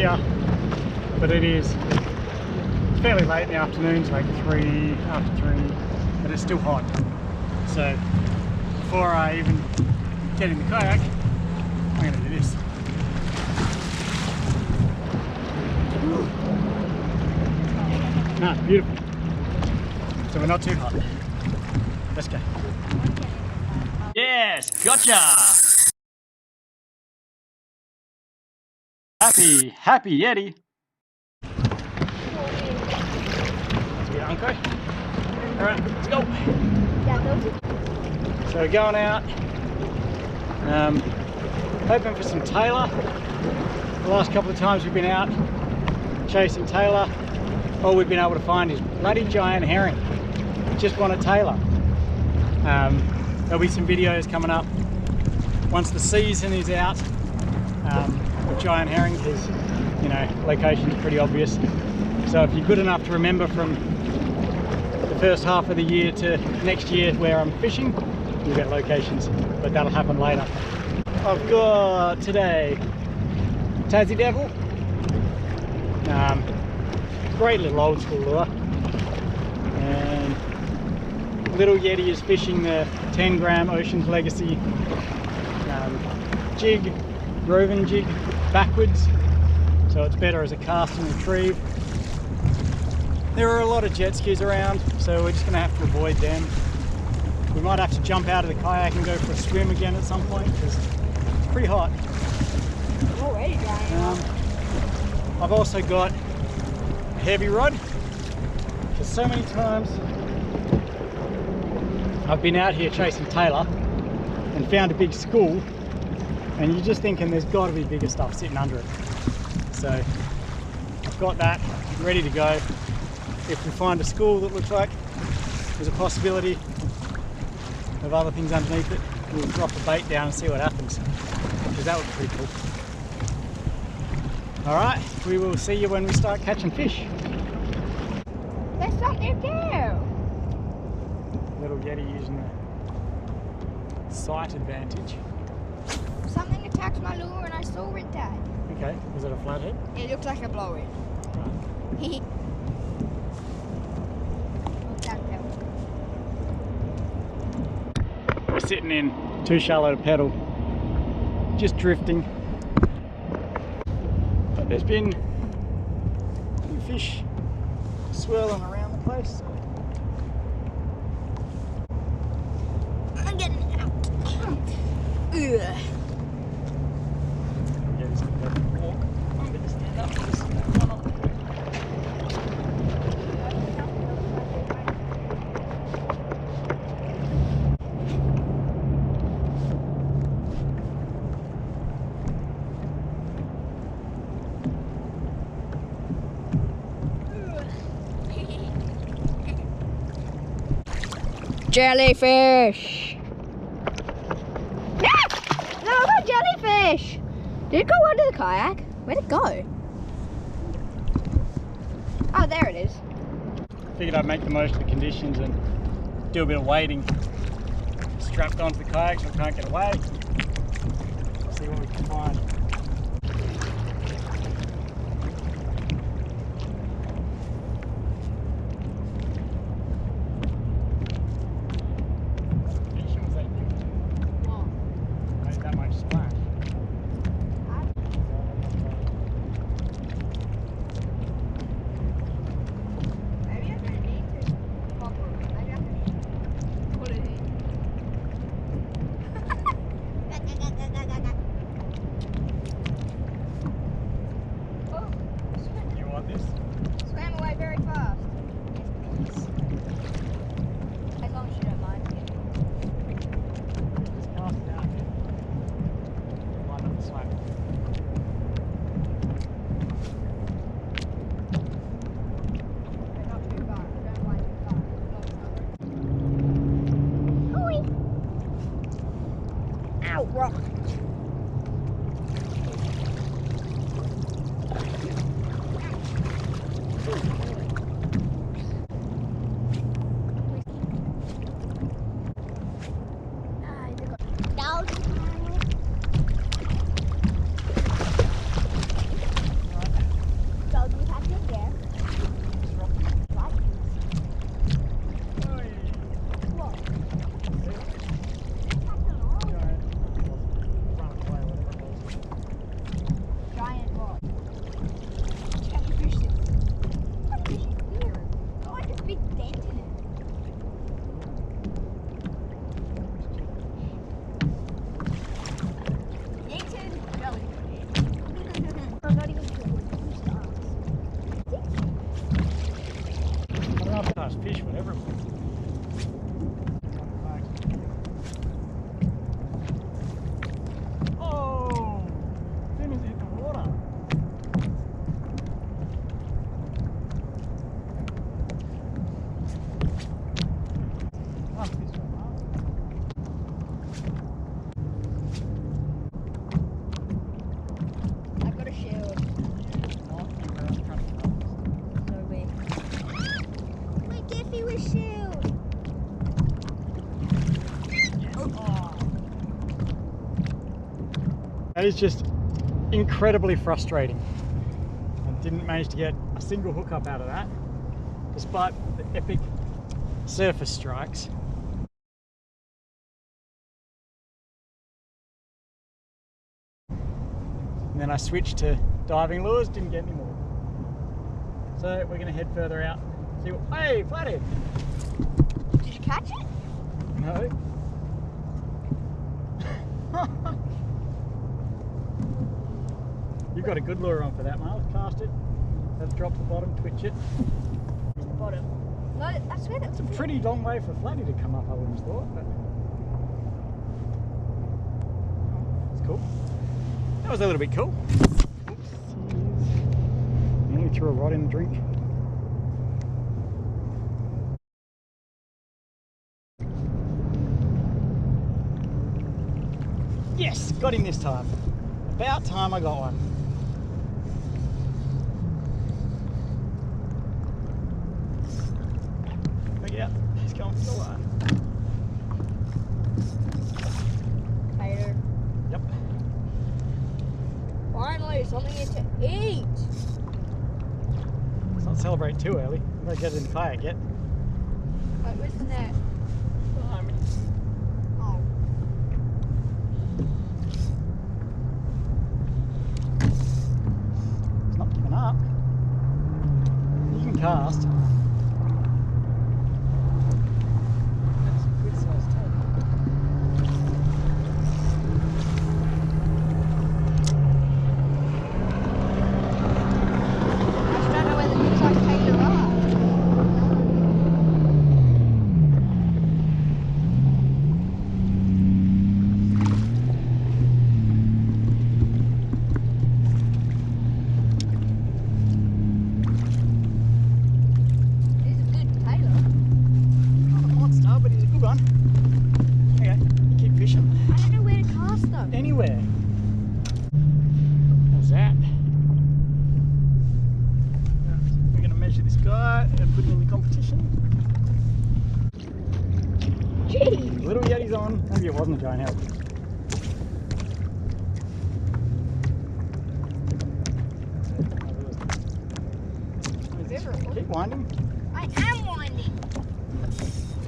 here, but it is fairly late in the afternoon, it's like after 3, but it's still hot. So before I even get in the kayak, I'm going to do this. Ah, beautiful. So we're not too hot. Let's go. Yes, gotcha! Happy Yeti. Okay. Alright, let's go. So we're going out, hoping for some tailor. The last couple of times we've been out chasing tailor, all we've been able to find is bloody giant herring. Just want a tailor. There'll be some videos coming up once the season is out with giant herring, because you know, location's pretty obvious. So if you're good enough to remember from the first half of the year to next year where I'm fishing, you'll get locations, but that'll happen later. I've got today Tassie Devil, great little old school lure, and little Yeti is fishing the 10-gram Ocean's Legacy jig, roving jig, backwards, so it's better as a cast and retrieve. There are a lot of jet skis around, so we're just going to have to avoid them. We might have to jump out of the kayak and go for a swim again at some point, because it's pretty hot. I'm already drying. I've also got a heavy rod, because so many times I've been out here chasing tailor and found a big school, and you're just thinking there's got to be bigger stuff sitting under it. So I've got that ready to go. If we find a school that looks like there's a possibility of other things underneath it, we'll drop a bait down and see what happens, because that would be pretty cool. Alright, we will see you when we start catching fish. There's something there. Little Yeti using the sight advantage. Something attacked my lure and I saw it, Dad. Okay, is it a flathead? It looks like a blow-in. Right. We're sitting in too shallow to pedal, just drifting. But there's been a few fish swirling around the place. I'm getting out. Ugh. I'm going to stand up for this one. Jellyfish! Ah! No, I got jellyfish! Did it go under the kayak? Where'd it go? Oh, there it is. Figured I'd make the most of the conditions and do a bit of wading. Strapped onto the kayak so I can't get away. See what we can find. Swam away very fast. As long as you don't mind. Just cast it out here. Line up the slack. Not too far. Don't lie too far. Hooey! Ow, rock. That is just incredibly frustrating. I didn't manage to get a single hookup out of that, despite the epic surface strikes. And then I switched to diving lures, didn't get any more. So we're gonna head further out. See what, hey, flathead! Did you catch it? No. You've got a good lure on for that, Miles. Cast it. Let's drop the bottom, twitch it. Bottom. No, I swear that's It's a pretty long way for a flatty to come up, I wouldn't have thought, but it's cool. That was a little bit cool. Nearly threw a rod in the drink. Yes, got him this time. About time I got one. Look out, he's going for the line. Tailor. Yep. Finally, something to eat. Let's not celebrate too early. I'm not getting in the kayak yet. Wait, where's the net? Oh. It's not giving up. You can cast. That's a good sized tail. I just don't know whether it looks like tailor are. He's a good tailor. Not a monster, but he's a good one. Okay, you keep fishing. I don't know where to cast though. Anywhere. How's that? We're going to measure this guy and put him in the competition. Gee. Little Yeti's on. Maybe it wasn't a giant help. Keep winding. I am winding.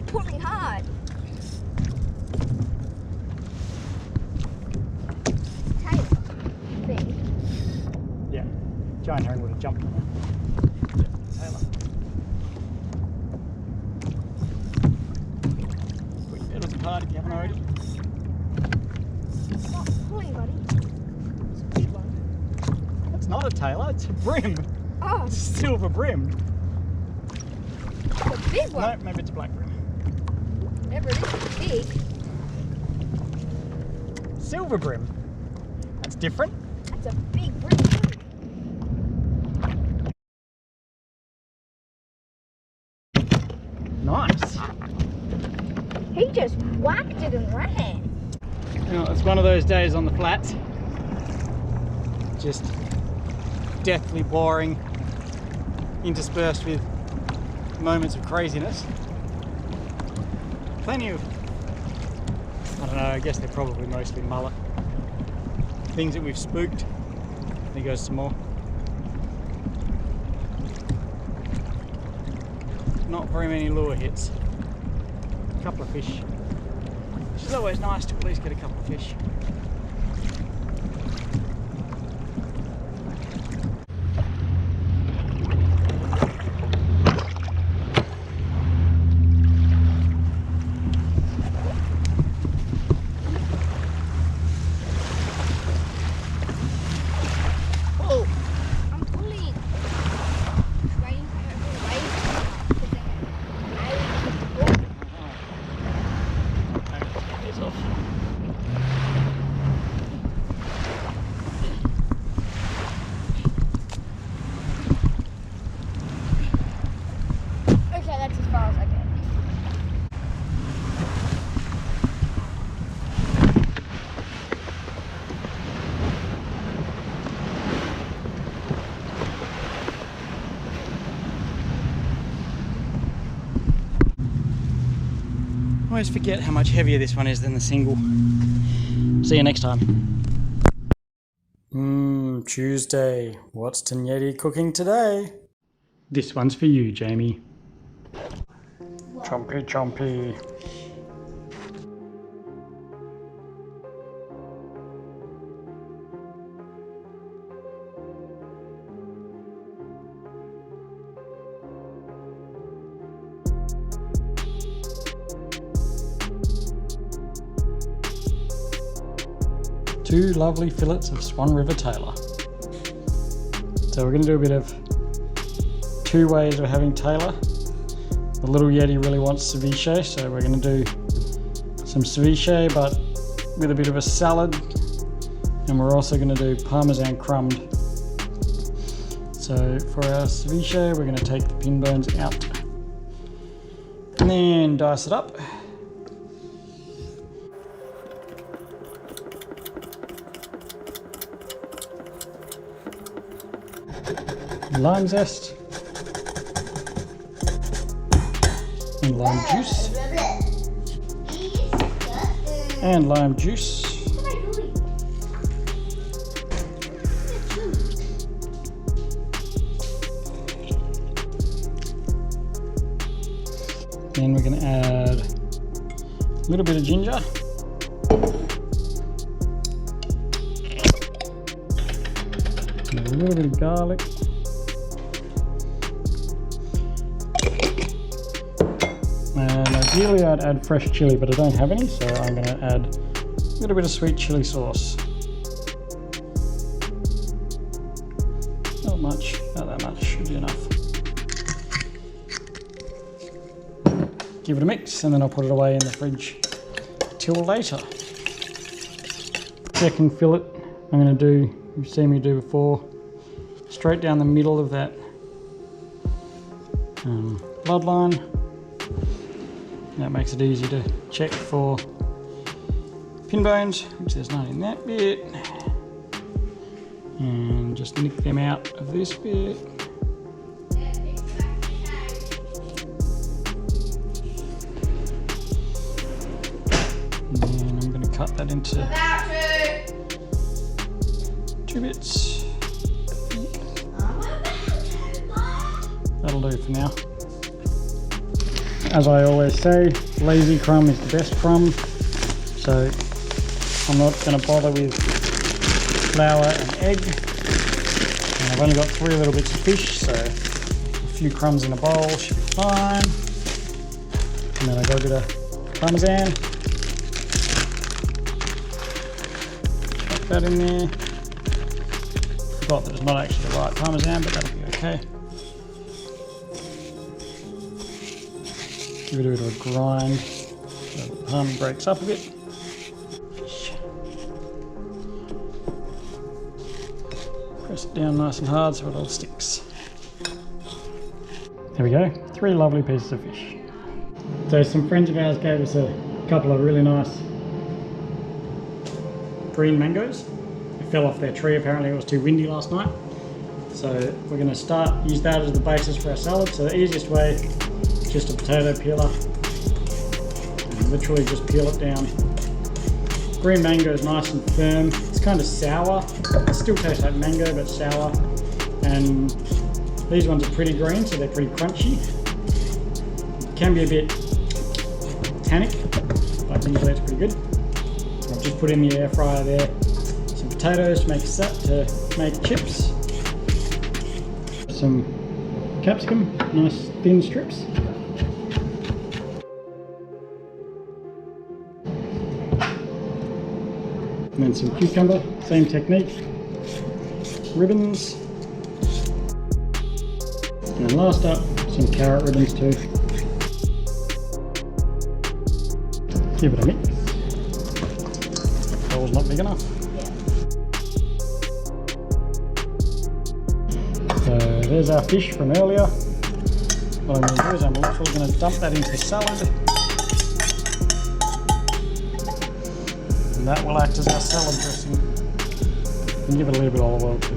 Put me hard. Tailor thing. Yeah, giant herring would have jumped on that. Tailor. Put your pedals apart if you haven't already. Stop pulling, buddy. It's a big one. That's not a tailor, it's a brim. Oh, It's a silver brim. it's a big one. No, maybe it's a black brim. Whatever it is, it's big. Silver brim. That's different. That's a big brim too. Nice. He just whacked it and ran. Now, it's one of those days on the flats. Just deathly boring, interspersed with moments of craziness. Plenty of, I don't know, I guess they're probably mostly mullet. Things that we've spooked. There goes some more. Not very many lure hits. A couple of fish. Which is always nice to at least get a couple of fish. I'm pulling. Just waiting for her to wave. Because then It's off. okay, that's as far as I get. I always forget how much heavier this one is than the single. See you next time. Tuesday. What's Tin-Yetti cooking today? This one's for you, Jamie. Chompy, chompy. Two lovely fillets of Swan River tailor. So we're going to do a bit of two ways of having tailor. The little Yeti really wants ceviche, so we're going to do some ceviche but with a bit of a salad, and we're also going to do parmesan crumbed. So for our ceviche we're going to take the pin bones out and then dice it up. Lime zest and lime juice and lime juice. Then we're going to add a little bit of ginger. And a little bit of garlic. And ideally I'd add fresh chili, but I don't have any, so I'm going to add a little bit of sweet chili sauce. Not much, not that much, should be enough. Give it a mix and then I'll put it away in the fridge till later. Second fillet I'm going to do, you've seen me do before, straight down the middle of that bloodline. That makes it easy to check for pin bones, which there's none in that bit. And just nick them out of this bit. And then I'm going to cut that into two bits. That'll do for now. As I always say, lazy crumb is the best crumb, so I'm not going to bother with flour and egg. And I've only got 3 little bits of fish, so a few crumbs in a bowl should be fine. And then I got a bit of parmesan. Chuck that in there. Forgot that it's not actually the right parmesan, but that'll be okay. Give it a bit of a grind so the parm breaks up a bit. Press it down nice and hard so it all sticks. There we go, 3 lovely pieces of fish. So some friends of ours gave us a couple of really nice green mangoes. They fell off their tree, apparently it was too windy last night. So we're going to use that as the basis for our salad. So the easiest way, just a potato peeler, and literally just peel it down. Green mango is nice and firm. It's kind of sour. It still tastes like mango, but sour. And these ones are pretty green, so they're pretty crunchy. Can be a bit tannic, but usually it's pretty good. I've just put in the air fryer there some potatoes to make chips. Some capsicum, nice thin strips. And then some cucumber, same technique, ribbons, and then last up, some carrot ribbons too. Give it a mix. The bowl's not big enough. So there's our fish from earlier. What I'm going to do is I'm literally going to dump that into the salad. And that will act as our salad dressing. And give it a little bit of olive oil too.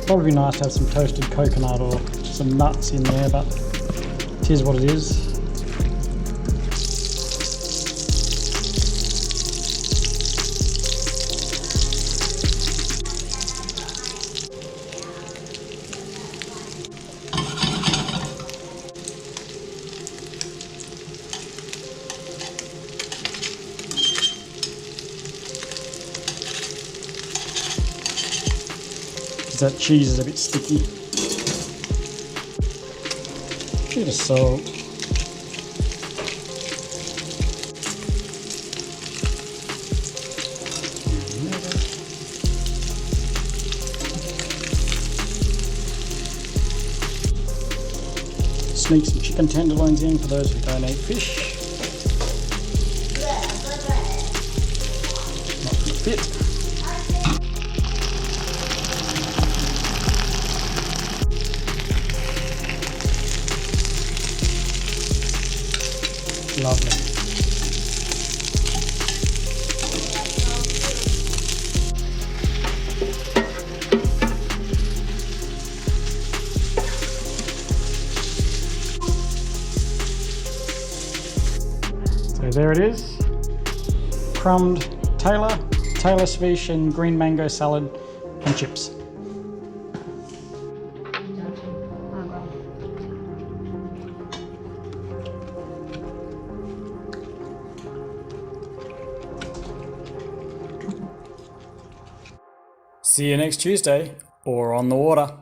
Probably be nice to have some toasted coconut or some nuts in there, but it is what it is. because that cheese is a bit sticky. Bit of salt. Sneak some chicken tenderloins in for those who don't eat fish. Not gonna fit. Lovely. So there it is, crumbed tailor fish and green mango salad and chips. See you next Tuesday or on the water.